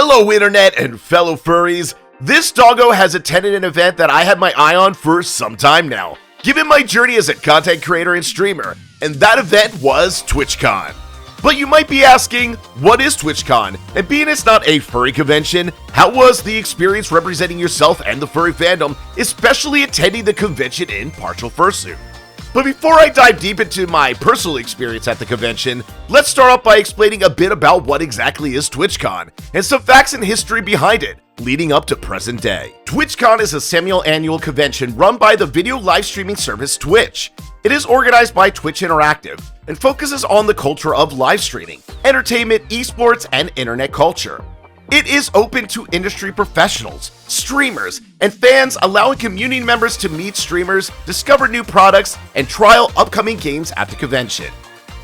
Hello internet and fellow furries, this doggo has attended an event that I had my eye on for some time now, given my journey as a content creator and streamer, and that event was TwitchCon. But you might be asking, what is TwitchCon? And being it's not a furry convention, how was the experience representing yourself and the furry fandom, especially attending the convention in partial fursuit? But before I dive deep into my personal experience at the convention, let's start off by explaining a bit about what exactly is TwitchCon, and some facts and history behind it, leading up to present day. TwitchCon is a semi-annual convention run by the video live streaming service Twitch. It is organized by Twitch Interactive, and focuses on the culture of live streaming, entertainment, esports, and internet culture. It is open to industry professionals, streamers, and fans, allowing community members to meet streamers, discover new products, and trial upcoming games at the convention.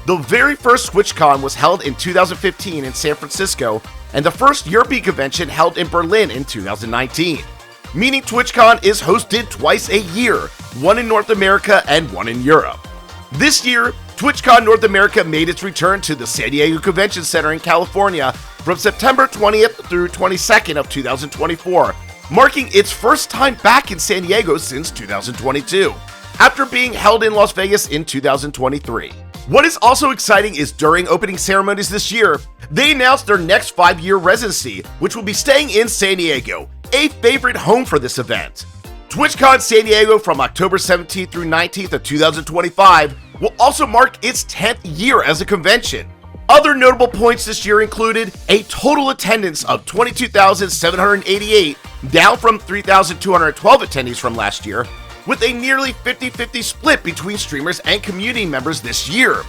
The very first TwitchCon was held in 2015 in San Francisco, and the first European convention held in Berlin in 2019. Meaning TwitchCon is hosted twice a year, one in North America and one in Europe. This year, TwitchCon North America made its return to the San Diego Convention Center in California from September 20th through 22nd of 2024, marking its first time back in San Diego since 2022, after being held in Las Vegas in 2023. What is also exciting is during opening ceremonies this year, they announced their next 5-year residency, which will be staying in San Diego, a favorite home for this event. TwitchCon San Diego from October 17th through 19th of 2025 will also mark its 10th year as a convention. Other notable points this year included a total attendance of 22,788, down from 3,212 attendees from last year, with a nearly 50-50 split between streamers and community members this year,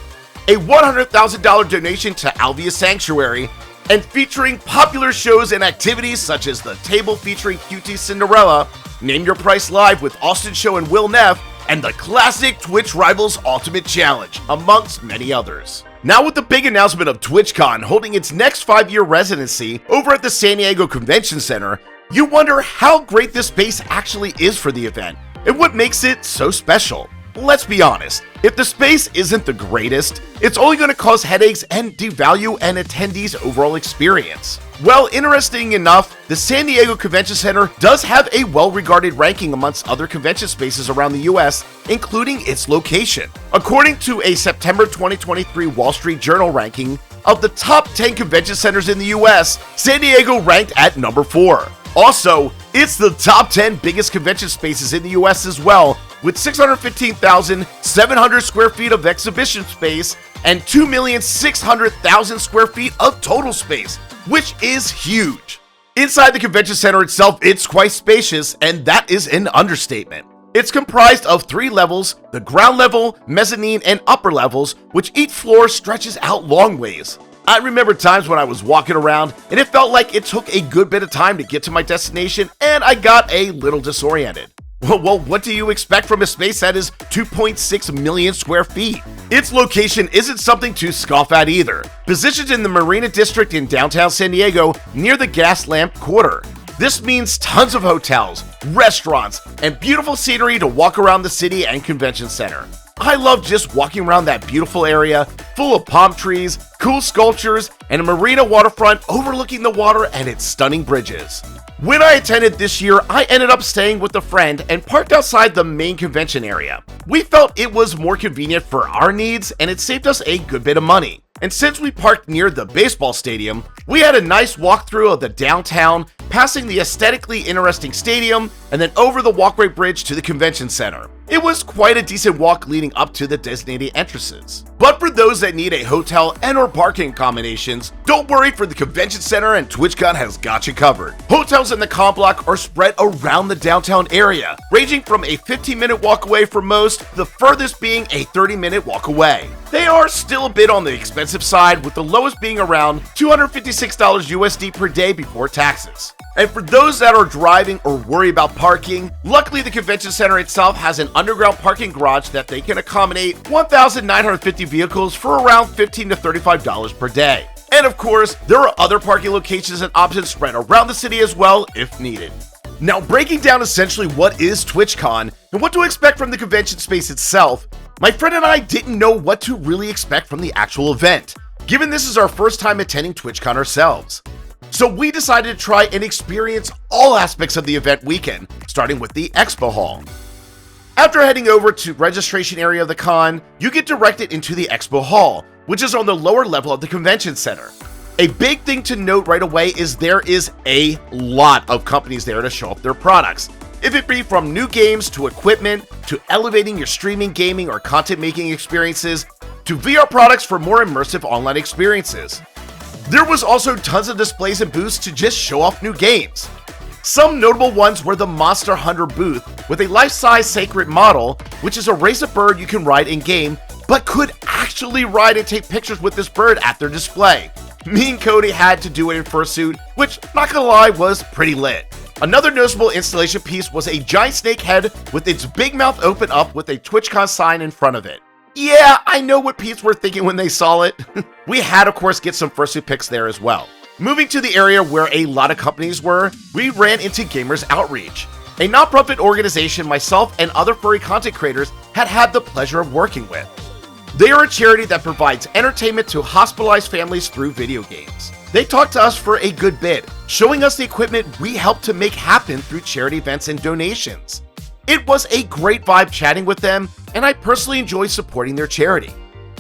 a $100,000 donation to Alvia Sanctuary, and featuring popular shows and activities such as the table featuring QT Cinderella, Name Your Price Live with Austin Show and Will Neff, and the classic Twitch Rivals Ultimate Challenge, amongst many others. Now with the big announcement of TwitchCon holding its next 5-year residency over at the San Diego Convention Center, you wonder how great this space actually is for the event, and what makes it so special. Let's be honest, if the space isn't the greatest, it's only going to cause headaches and devalue an attendee's overall experience. Well, interesting enough, the San Diego Convention Center does have a well-regarded ranking amongst other convention spaces around the US, including its location. According to a September 2023 Wall Street Journal ranking of the top 10 convention centers in the US, San Diego ranked at number 4. Also, it's the top 10 biggest convention spaces in the US as well, with 615,700 square feet of exhibition space and 2,600,000 square feet of total space, which is huge. Inside the convention center itself, it's quite spacious, and that is an understatement. It's comprised of 3 levels, the ground level, mezzanine, and upper levels, which each floor stretches out long ways. I remember times when I was walking around and it felt like it took a good bit of time to get to my destination, and I got a little disoriented. Well, what do you expect from a space that is 2.6 million square feet? Its location isn't something to scoff at either. Positioned in the Marina District in downtown San Diego near the Gas Lamp Quarter. This means tons of hotels, restaurants, and beautiful scenery to walk around the city and convention center. I love just walking around that beautiful area, full of palm trees, cool sculptures, and a marina waterfront overlooking the water and its stunning bridges. When I attended this year, I ended up staying with a friend and parked outside the main convention area. We felt it was more convenient for our needs, and it saved us a good bit of money. And since we parked near the baseball stadium, we had a nice walkthrough of the downtown, passing the aesthetically interesting stadium, and then over the walkway bridge to the convention center. It was quite a decent walk leading up to the designated entrances. But for those that need a hotel and or parking accommodations, don't worry, for the convention center, and TwitchCon has got you covered. Hotels in the comp block are spread around the downtown area, ranging from a 15-minute walk away for most, the furthest being a 30-minute walk away. They are still a bit on the expensive side, with the lowest being around $256 USD per day before taxes. And for those that are driving or worry about parking, luckily the convention center itself has an underground parking garage that they can accommodate 1,950 vehicles for around $15 to $35 per day. And of course, there are other parking locations and options spread around the city as well if needed. Now, breaking down essentially what is TwitchCon and what to expect from the convention space itself, my friend and I didn't know what to really expect from the actual event, given this is our first time attending TwitchCon ourselves. So we decided to try and experience all aspects of the event weekend, starting with the Expo Hall. After heading over to registration area of the con, you get directed into the Expo Hall, which is on the lower level of the convention center. A big thing to note right away is there is a lot of companies there to show off their products. If it be from new games to equipment, to elevating your streaming, gaming, or content making experiences, to VR products for more immersive online experiences. There was also tons of displays and booths to just show off new games. Some notable ones were the Monster Hunter booth with a life-size sacred model, which is a race of bird you can ride in-game, but could actually ride and take pictures with this bird at their display. Me and Cody had to do it in fursuit, which, not gonna lie, was pretty lit. Another noticeable installation piece was a giant snake head with its big mouth open up with a TwitchCon sign in front of it. Yeah, I know what peeps were thinking when they saw it. We had, of course, get some fursuit pics there as well. Moving to the area where a lot of companies were, we ran into Gamers Outreach, a nonprofit organization myself and other furry content creators had the pleasure of working with. They are a charity that provides entertainment to hospitalized families through video games. They talked to us for a good bit, showing us the equipment we helped to make happen through charity events and donations. It was a great vibe chatting with them, and I personally enjoy supporting their charity.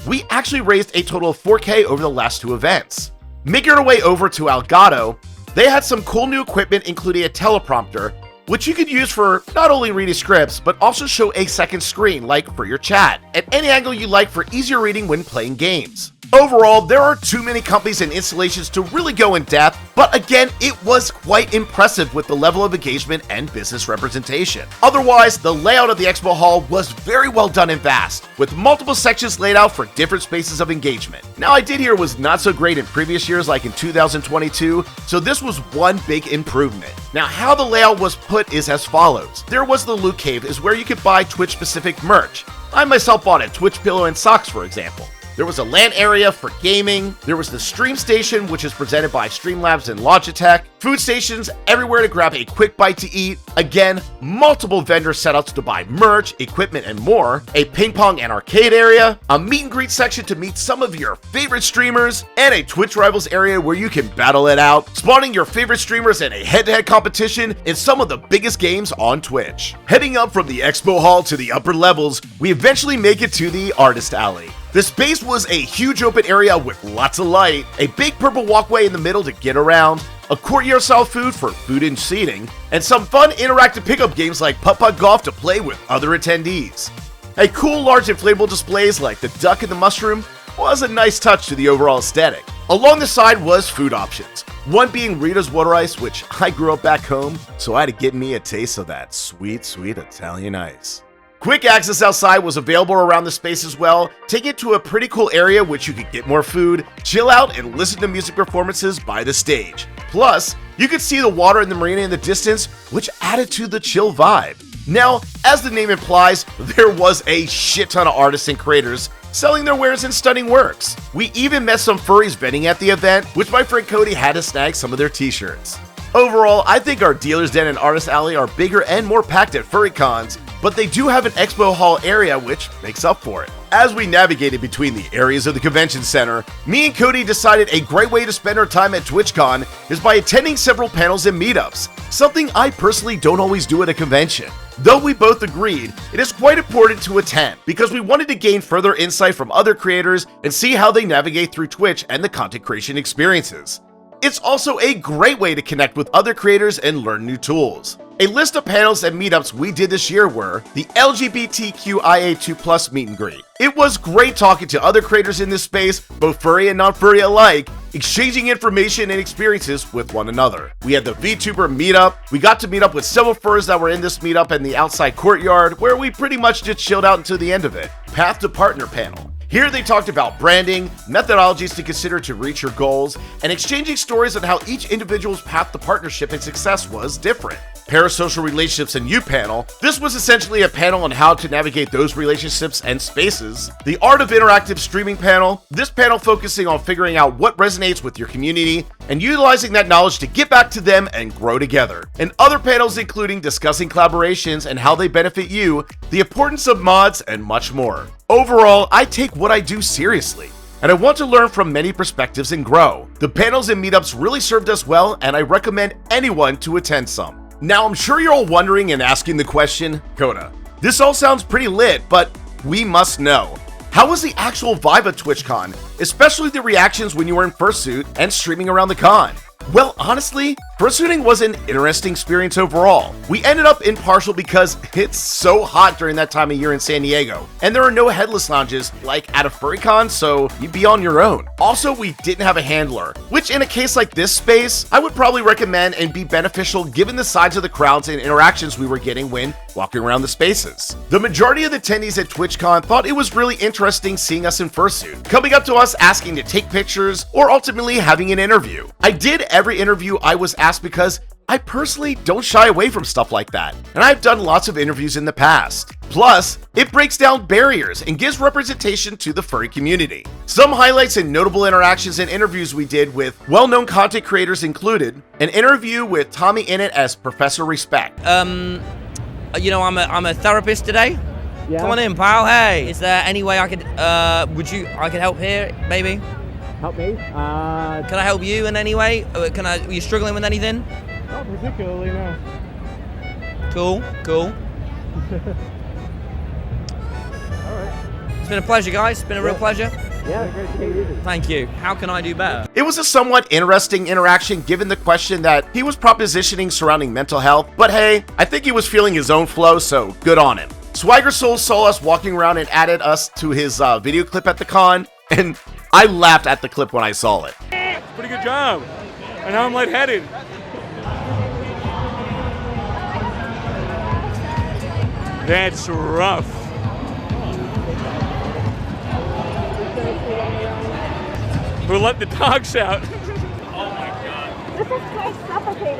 We actually raised a total of $4K over the last two events. Making our way over to Elgato, they had some cool new equipment including a teleprompter, which you could use for not only reading scripts, but also show a second screen, like for your chat, at any angle you like for easier reading when playing games. Overall, there are too many companies and installations to really go in depth, but again, it was quite impressive with the level of engagement and business representation. Otherwise, the layout of the Expo Hall was very well done and vast, with multiple sections laid out for different spaces of engagement. Now, I did hear it was not so great in previous years like in 2022, so this was one big improvement. Now, how the layout was put is as follows. There was the Loot Cave, is where you could buy Twitch-specific merch. I myself bought a Twitch pillow and socks, for example. There was a LAN area for gaming, there was the Stream Station, which is presented by Streamlabs and Logitech, food stations everywhere to grab a quick bite to eat, again, multiple vendor setups to buy merch, equipment, and more, a ping pong and arcade area, a meet and greet section to meet some of your favorite streamers, and a Twitch Rivals area where you can battle it out, spawning your favorite streamers in a head-to-head competition in some of the biggest games on Twitch. Heading up from the Expo Hall to the upper levels, we eventually make it to the Artist Alley. The space was a huge open area with lots of light, a big purple walkway in the middle to get around, a courtyard style food for food and seating, and some fun interactive pickup games like putt-putt golf to play with other attendees. A cool large inflatable displays like the duck and the mushroom was a nice touch to the overall aesthetic. Along the side was food options, one being Rita's Water Ice, which I grew up back home, so I had to get me a taste of that sweet, sweet Italian ice. Quick access outside was available around the space as well, taking it to a pretty cool area which you could get more food, chill out, and listen to music performances by the stage. Plus, you could see the water in the marina in the distance, which added to the chill vibe. Now, as the name implies, there was a shit ton of artists and creators selling their wares and stunning works. We even met some furries vending at the event, which my friend Cody had to snag some of their t-shirts. Overall, I think our Dealer's Den and Artist Alley are bigger and more packed at furry cons, but they do have an Expo Hall area which makes up for it. As we navigated between the areas of the convention center, me and Cody decided a great way to spend our time at TwitchCon is by attending several panels and meetups, something I personally don't always do at a convention. Though we both agreed, it is quite important to attend because we wanted to gain further insight from other creators and see how they navigate through Twitch and the content creation experiences. It's also a great way to connect with other creators and learn new tools. A list of panels and meetups we did this year were the LGBTQIA2+ meet and greet. It was great talking to other creators in this space, both furry and non-furry alike, exchanging information and experiences with one another. We had the VTuber meetup. We got to meet up with several furs that were in this meetup in the outside courtyard, where we pretty much just chilled out until the end of it. Path to Partner panel. Here they talked about branding, methodologies to consider to reach your goals, and exchanging stories on how each individual's path to partnership and success was different. Parasocial Relationships and You panel. This was essentially a panel on how to navigate those relationships and spaces. The Art of Interactive Streaming panel. This panel focusing on figuring out what resonates with your community and utilizing that knowledge to get back to them and grow together. And other panels including discussing collaborations and how they benefit you, the importance of mods, and much more. Overall, I take what I do seriously. and I want to learn from many perspectives and grow. The panels and meetups really served us well, and I recommend anyone to attend some. Now, I'm sure you're all wondering and asking the question, Coda, this all sounds pretty lit, but we must know. How was the actual vibe of TwitchCon, especially the reactions when you were in fursuit and streaming around the con? Well, honestly, fursuiting was an interesting experience overall. We ended up impartial because it's so hot during that time of year in San Diego, and there are no headless lounges like at a furry con, so you'd be on your own. Also, we didn't have a handler, which in a case like this space, I would probably recommend and be beneficial given the size of the crowds and interactions we were getting when walking around the spaces. The majority of the attendees at TwitchCon thought it was really interesting seeing us in fursuit, coming up to us asking to take pictures, or ultimately having an interview. I did every interview I was asked because I personally don't shy away from stuff like that, and I've done lots of interviews in the past. Plus, it breaks down barriers and gives representation to the furry community. Some highlights and notable interactions and interviews we did with well-known content creators included an interview with Tommy Innit as Professor Respect. You know, I'm a therapist today. Yeah. Come on in, pal. Hey, is there any way I could I could help here, maybe? Help me? Can I help you in any way? Are you struggling with anything? Not particularly, no. Cool. Alright. It's been a pleasure, guys. It's been a real pleasure. Yeah, great to meet you. Thank you. How can I do better? It was a somewhat interesting interaction given the question that he was propositioning surrounding mental health, but hey, I think he was feeling his own flow, so good on him. Swagger Soul saw us walking around and added us to his video clip at the con, and I laughed at the clip when I saw it. Pretty good job. And now I'm lightheaded. That's rough. Who let the dogs out?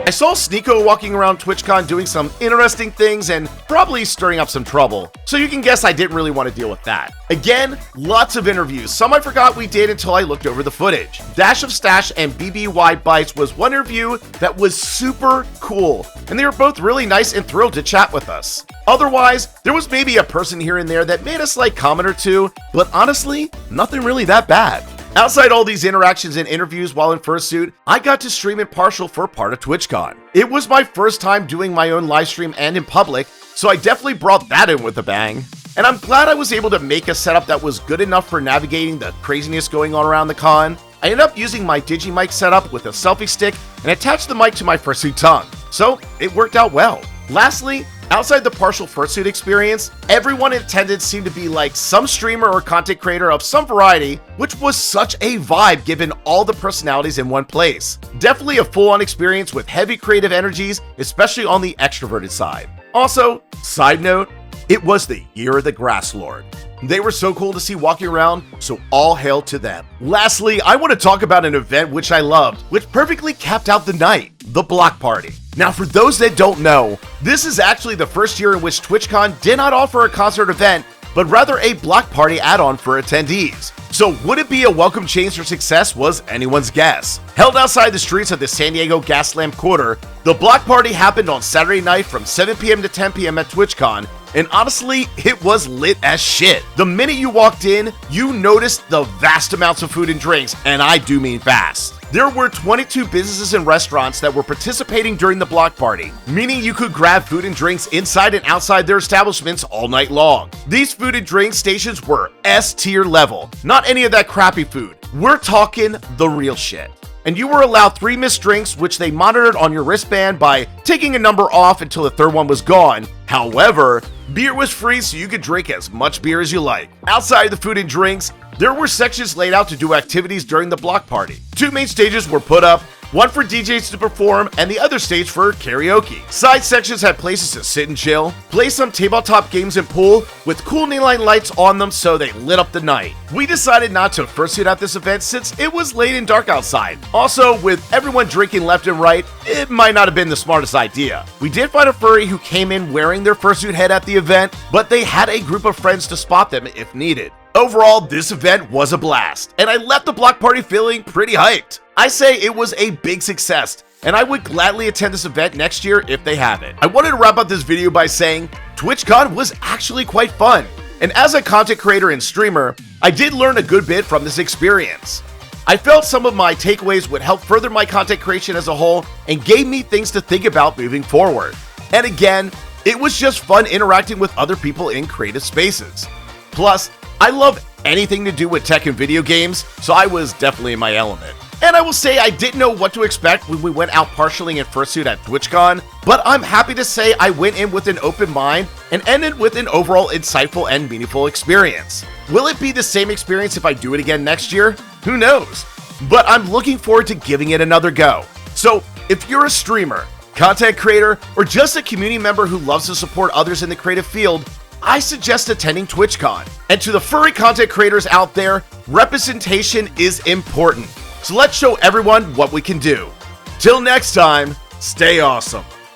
I saw Sneeko walking around TwitchCon doing some interesting things and probably stirring up some trouble, so you can guess I didn't really want to deal with that. Again, lots of interviews, some I forgot we did until I looked over the footage. Dash of Stash and BBY Bites was one interview that was super cool, and they were both really nice and thrilled to chat with us. Otherwise, there was maybe a person here and there that made a slight comment or two, but honestly, nothing really that bad. Outside all these interactions and interviews while in fursuit, I got to stream impartial for part of TwitchCon. It was my first time doing my own live stream and in public, so I definitely brought that in with a bang. And I'm glad I was able to make a setup that was good enough for navigating the craziness going on around the con. I ended up using my DigiMic setup with a selfie stick and attached the mic to my fursuit tongue, so it worked out well. Lastly, outside the partial fursuit experience, everyone in attendance seemed to be like some streamer or content creator of some variety, which was such a vibe given all the personalities in one place. Definitely a full-on experience with heavy creative energies, especially on the extroverted side. Also, side note, it was the year of the Grass Lord. They were so cool to see walking around, so all hail to them. Lastly, I want to talk about an event which I loved, which perfectly capped out the night, the Block Party. Now, for those that don't know, this is actually the first year in which TwitchCon did not offer a concert event, but rather a Block Party add-on for attendees. So would it be a welcome change for success was anyone's guess. Held outside the streets of the San Diego Gaslamp Quarter, the Block Party happened on Saturday night from 7 p.m. to 10 p.m. at TwitchCon, and honestly, it was lit as shit. The minute you walked in, you noticed the vast amounts of food and drinks, and I do mean vast. There were 22 businesses and restaurants that were participating during the Block Party, meaning you could grab food and drinks inside and outside their establishments all night long. These food and drink stations were S-tier level, not any of that crappy food. We're talking the real shit. And you were allowed 3 missed drinks, which they monitored on your wristband by taking a number off until the third one was gone. However, beer was free, so you could drink as much beer as you like. Outside the food and drinks, there were sections laid out to do activities during the Block Party. 2 main stages were put up, one for DJs to perform and the other stage for karaoke. Side sections had places to sit and chill, play some tabletop games and pool with cool neon lights on them so they lit up the night. We decided not to fursuit at this event since it was late and dark outside. Also, with everyone drinking left and right, it might not have been the smartest idea. We did find a furry who came in wearing their fursuit head at the event, but they had a group of friends to spot them if needed. Overall, this event was a blast, and I left the Block Party feeling pretty hyped. I say it was a big success, and I would gladly attend this event next year if they have it. I wanted to wrap up this video by saying TwitchCon was actually quite fun. And as a content creator and streamer, I did learn a good bit from this experience. I felt some of my takeaways would help further my content creation as a whole and gave me things to think about moving forward. And again, it was just fun interacting with other people in creative spaces. Plus, I love anything to do with tech and video games, so I was definitely in my element. And I will say I didn't know what to expect when we went out partialing in Fursuit at TwitchCon, but I'm happy to say I went in with an open mind and ended with an overall insightful and meaningful experience. Will it be the same experience if I do it again next year? Who knows? But I'm looking forward to giving it another go. So, if you're a streamer, content creator, or just a community member who loves to support others in the creative field, I suggest attending TwitchCon. And to the furry content creators out there, representation is important. So let's show everyone what we can do. Till next time, stay awesome.